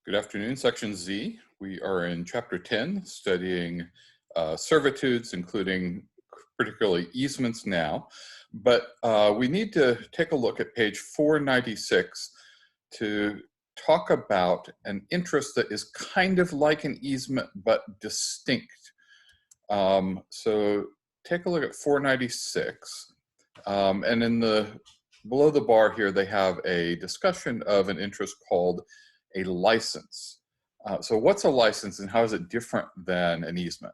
Good afternoon, Section Z. We are in Chapter 10, studying servitudes, including particularly easements now. But we need to take a look at page 496 to talk about an interest that is kind of like an easement, but distinct. So take a look at 496. And in the below the bar here, they have a discussion of an interest called a license. So what's a license and how is it different than an easement?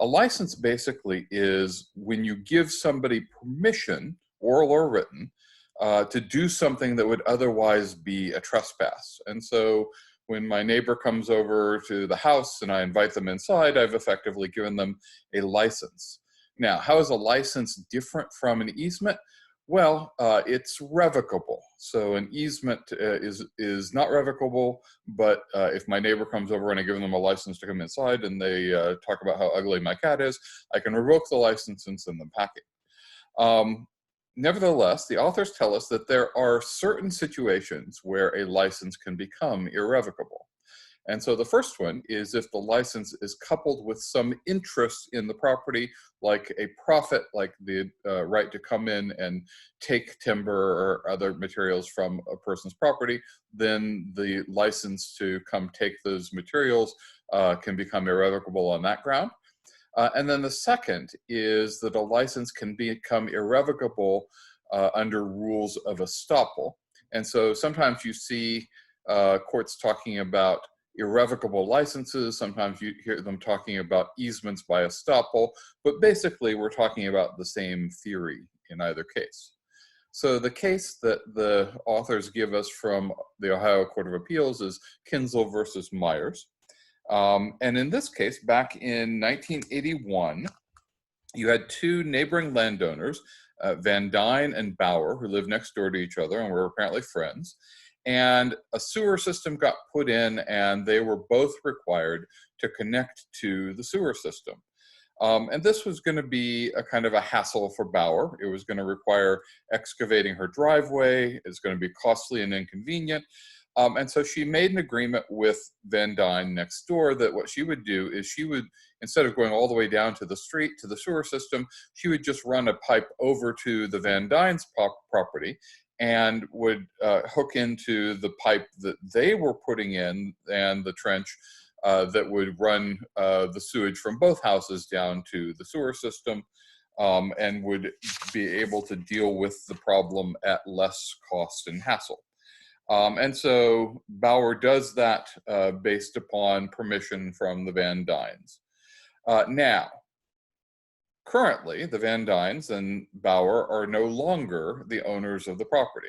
A license basically is when you give somebody permission, oral or written, to do something that would otherwise be a trespass. And so when my neighbor comes over to the house and I invite them inside, I've effectively given them a license. Now, how is a license different from an easement? Well, it's revocable. So an easement is not revocable, but if my neighbor comes over and I give them a license to come inside and they talk about how ugly my cat is, I can revoke the license and send them packing. Nevertheless, the authors tell us that there are certain situations where a license can become irrevocable. And so the first one is if the license is coupled with some interest in the property, like a profit, like the right to come in and take timber or other materials from a person's property, then the license to come take those materials can become irrevocable on that ground. And then the second is that a license can become irrevocable under rules of estoppel. And so sometimes you see courts talking about irrevocable licenses. Sometimes you hear them talking about easements by estoppel, but basically we're talking about the same theory in either case. So the case that the authors give us from the Ohio Court of Appeals is Kinzel versus Myers. And in this case, back in 1981, you had two neighboring landowners, Van Dyne and Bauer, who lived next door to each other and were apparently friends. And a sewer system got put in, and they were both required to connect to the sewer system. And this was going to be a kind of a hassle for Bauer. It was going to require excavating her driveway. It's going to be costly and inconvenient. And so she made an agreement with Van Dyne next door that what she would do is she would, instead of going all the way down to the street, to the sewer system, she would just run a pipe over to the Van Dyne's property and would hook into the pipe that they were putting in and the trench that would run the sewage from both houses down to the sewer system, and would be able to deal with the problem at less cost and hassle. And so Bauer does that based upon permission from the Van Dynes. Now, currently, the Van Dynes and Bauer are no longer the owners of the property.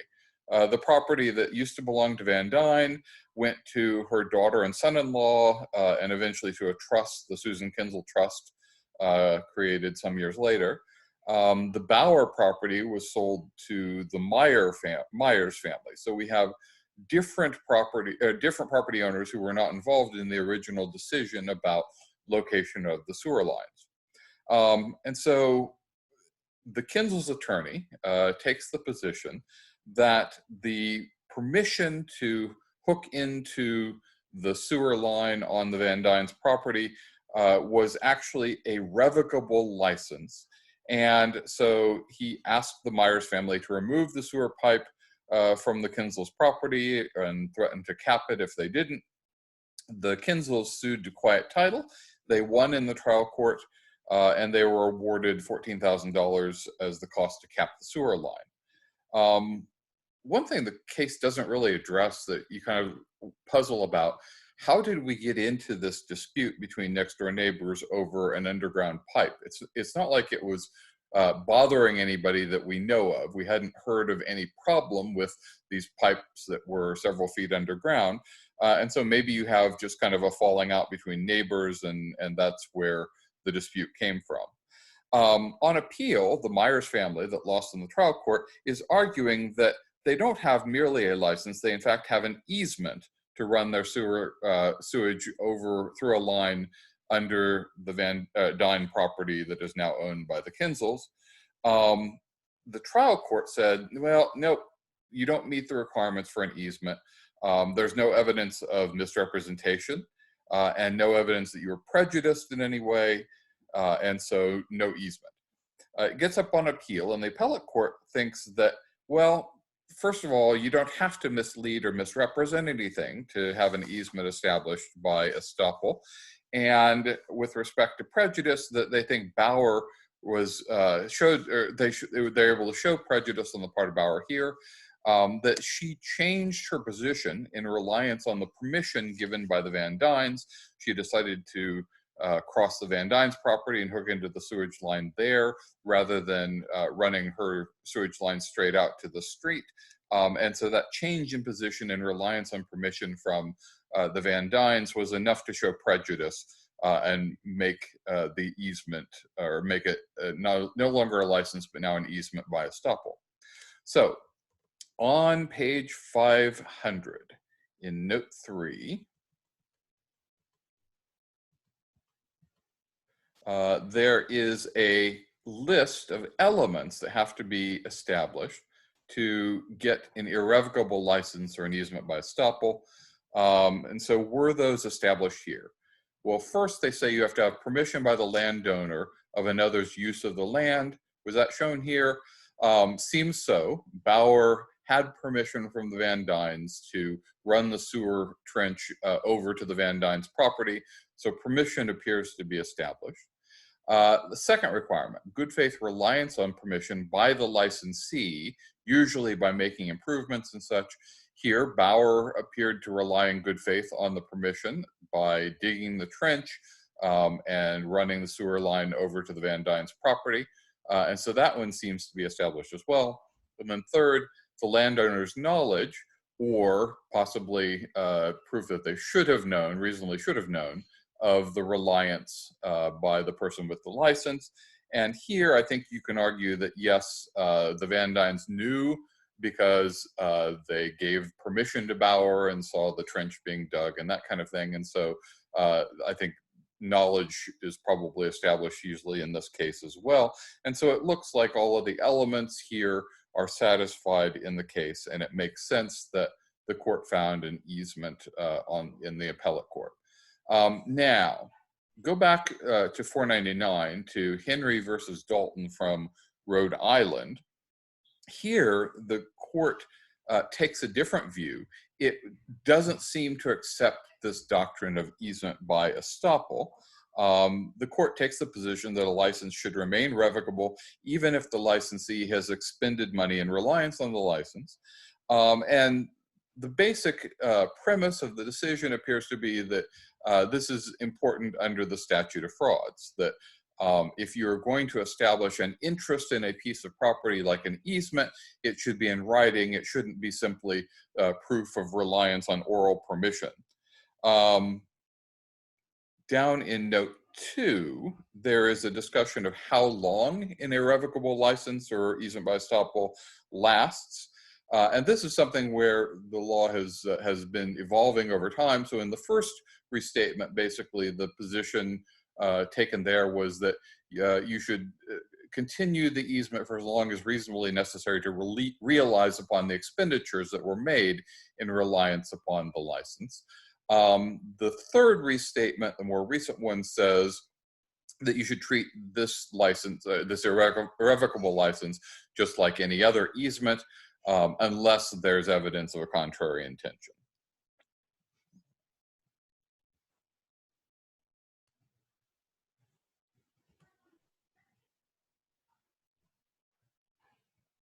The property that used to belong to Van Dyne went to her daughter and son-in-law, and eventually to a trust, the Susan Kinzel Trust, created some years later. The Bauer property was sold to the Myers family. So we have different property owners who were not involved in the original decision about location of the sewer lines. And so the Kinzel's attorney takes the position that the permission to hook into the sewer line on the Van Dyne's property was actually a revocable license. And so he asked the Myers family to remove the sewer pipe from the Kinzel's property and threatened to cap it if they didn't. The Kinzels sued to quiet title. They won in the trial court, and they were awarded $14,000 as the cost to cap the sewer line. One thing the case doesn't really address that you kind of puzzle about, how did we get into this dispute between next door neighbors over an underground pipe? It's not like it was bothering anybody that we know of. We hadn't heard of any problem with these pipes that were several feet underground. And so maybe you have just kind of a falling out between neighbors, and that's where the dispute came from. On appeal, the Myers family that lost in the trial court is arguing that they don't have merely a license, they in fact have an easement to run their sewage over through a line under the Van Dyne property that is now owned by the Kinzels. The trial court said, well, nope, you don't meet the requirements for an easement. There's no evidence of misrepresentation and no evidence that you were prejudiced in any way, and so no easement. It gets up on appeal, and the appellate court thinks that, well, first of all, you don't have to mislead or misrepresent anything to have an easement established by Estoppel. And with respect to prejudice, that they think Bauer was they're able to show prejudice on the part of Bauer here, that she changed her position in reliance on the permission given by the Van Dynes. She decided to cross the Van Dynes property and hook into the sewage line there, rather than running her sewage line straight out to the street. And so that change in position and reliance on permission from the Van Dynes was enough to show prejudice and make the easement, or make it no longer a license, but now an easement by Estoppel. So on page 500 in note 3, there is a list of elements that have to be established to get an irrevocable license or an easement by Estoppel. And so were those established here? Well, first they say you have to have permission by the landowner of another's use of the land. Was that shown here? Seems so. Bauer had permission from the Van Dynes to run the sewer trench over to the Van Dynes property, so permission appears to be established. The second requirement, good faith reliance on permission by the licensee, usually by making improvements and such. Here, Bauer appeared to rely in good faith on the permission by digging the trench and running the sewer line over to the Van Dynes property. And so that one seems to be established as well. And then third, the landowner's knowledge, or possibly proof that they should have known, reasonably should have known, of the reliance by the person with the license. And here, I think you can argue that yes, the Van Dynes knew, because they gave permission to Bauer and saw the trench being dug and that kind of thing. And so I think knowledge is probably established usually in this case as well. And so it looks like all of the elements here are satisfied in the case, and it makes sense that the court found an easement in the appellate court. Now, go back to 499 to Henry versus Dalton from Rhode Island. Here, the court takes a different view. It doesn't seem to accept this doctrine of easement by Estoppel. The court takes the position that a license should remain revocable even if the licensee has expended money in reliance on the license. And the basic premise of the decision appears to be that this is important under the statute of frauds, that if you're going to establish an interest in a piece of property like an easement, it should be in writing. It shouldn't be simply proof of reliance on oral permission. Down in note 2, there is a discussion of how long an irrevocable license or easement by Estoppel lasts. And this is something where the law has been evolving over time. So in the first restatement, basically the position taken there was that you should continue the easement for as long as reasonably necessary to realize upon the expenditures that were made in reliance upon the license. The third restatement, the more recent one, says that you should treat this license, this irrevocable license, just like any other easement, unless there's evidence of a contrary intention.